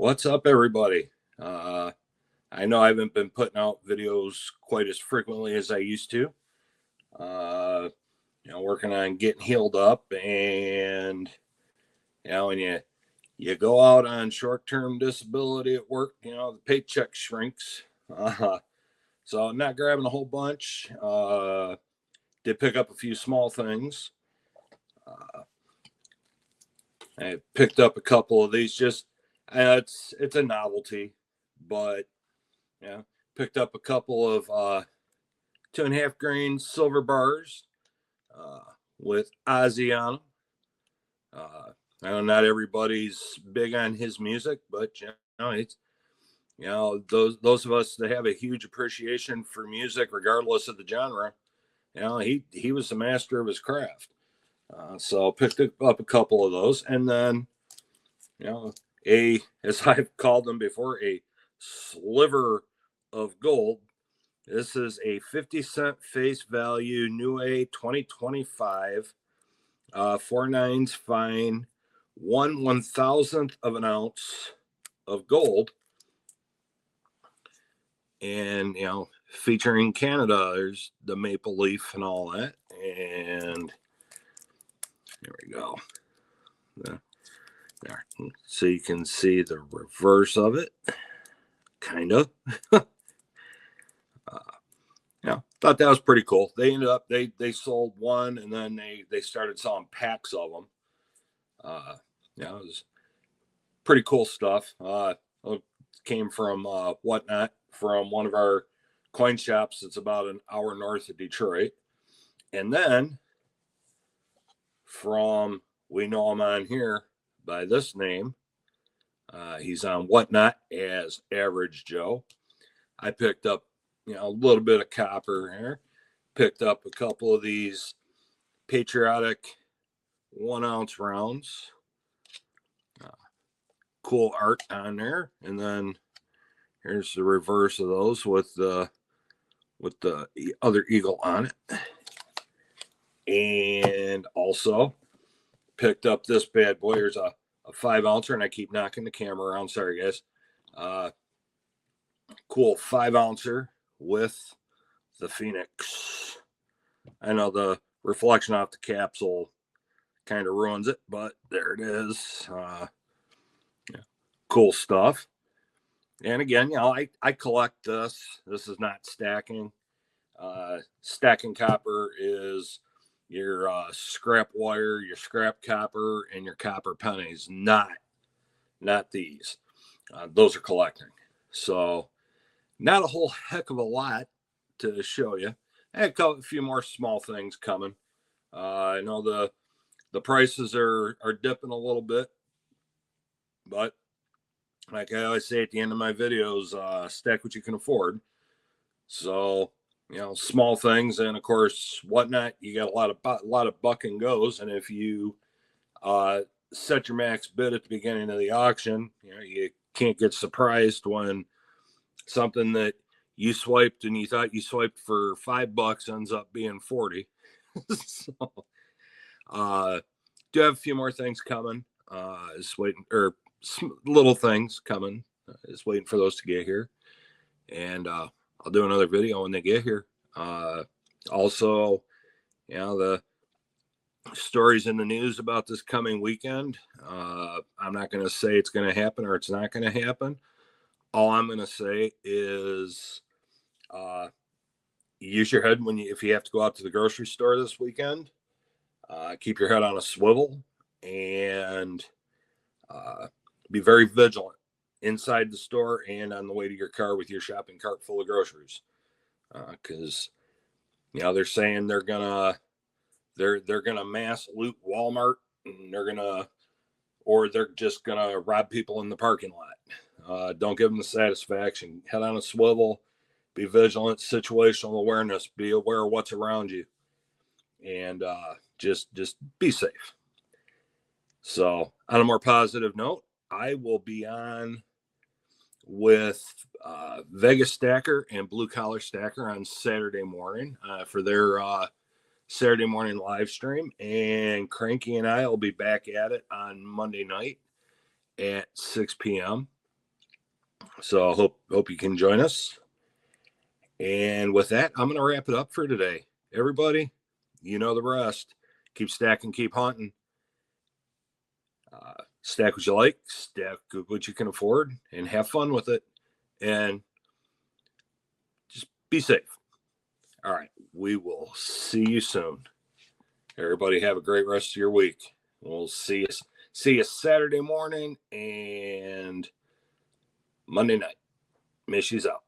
What's up, everybody? I know I haven't been putting out videos quite as frequently as I used to. Uh, Working on getting healed up, and when you go out on short-term disability at work, the paycheck shrinks. So I'm not grabbing a whole bunch. Did pick up a few small things. I picked up a couple of these. Just it's a novelty, but yeah, picked up a couple of 2.5 grain silver bars uh, with Ozzy on them. I know not everybody's big on his music, but it's those of us that have a huge appreciation for music, regardless of the genre. He was the master of his craft. So picked up a couple of those, and then as I've called them before, a sliver of gold. This is a 50-cent face value Niue 2025, 4/9 fine, 1/1000th of an ounce of gold. And, featuring Canada, there's the maple leaf and all that. And there we go. There. So you can see the reverse of it, kind of. Thought that was pretty cool. They ended up they sold one, and then they started selling packs of them. It was pretty cool stuff. It came from Whatnot, from one of our coin shops. It's about an hour north of Detroit, and then from we know him on here by this name. He's on Whatnot as Average Joe. I picked up a little bit of copper here. Picked up a couple of these patriotic 1-ounce rounds. Cool art on there. And then here's the reverse of those with the other eagle on it. And also picked up this bad boy. Here's a 5-ouncer, and I keep knocking the camera around. Sorry, guys. Cool 5-ouncer with the Phoenix. I know the reflection off the capsule kind of ruins it, but there it is. Cool stuff. And again, I collect this. This is not stacking. Stacking copper is your scrap wire, your scrap copper, and your copper pennies. Not these. Those are collecting. So not a whole heck of a lot to show you. I had a few more small things coming. I know the prices are dipping a little bit, but like I always say at the end of my videos, stack what you can afford. So small things, and of course Whatnot, you got a lot of buck and goes, and if you set your max bid at the beginning of the auction, you can't get surprised when something that you swiped and you thought you swiped for $5 ends up being 40. So do have a few more things coming. Just waiting, or little things coming. Just waiting for those to get here, and I'll do another video when they get here. Also, the stories in the news about this coming weekend. I'm not going to say it's going to happen or it's not going to happen. All I'm going to say is use your head if you have to go out to the grocery store this weekend. Keep your head on a swivel and be very vigilant inside the store and on the way to your car with your shopping cart full of groceries. Because they're saying they're gonna mass loot Walmart, and they're just gonna rob people in the parking lot. Don't give them the satisfaction. Head on a swivel. Be vigilant. Situational awareness. Be aware of what's around you, and just be safe. So, on a more positive note, I will be on with Vegas Stacker and Blue Collar Stacker on Saturday morning for their Saturday morning live stream, and Cranky and I will be back at it on Monday night at 6 p.m. So hope you can join us. And with that, I'm going to wrap it up for today. Everybody, you know the rest. Keep stacking, keep hunting. Stack what you like, stack what you can afford, and have fun with it. And just be safe. All right. We will see you soon. Everybody have a great rest of your week. We'll see you Saturday morning and Monday night. Mishy's out.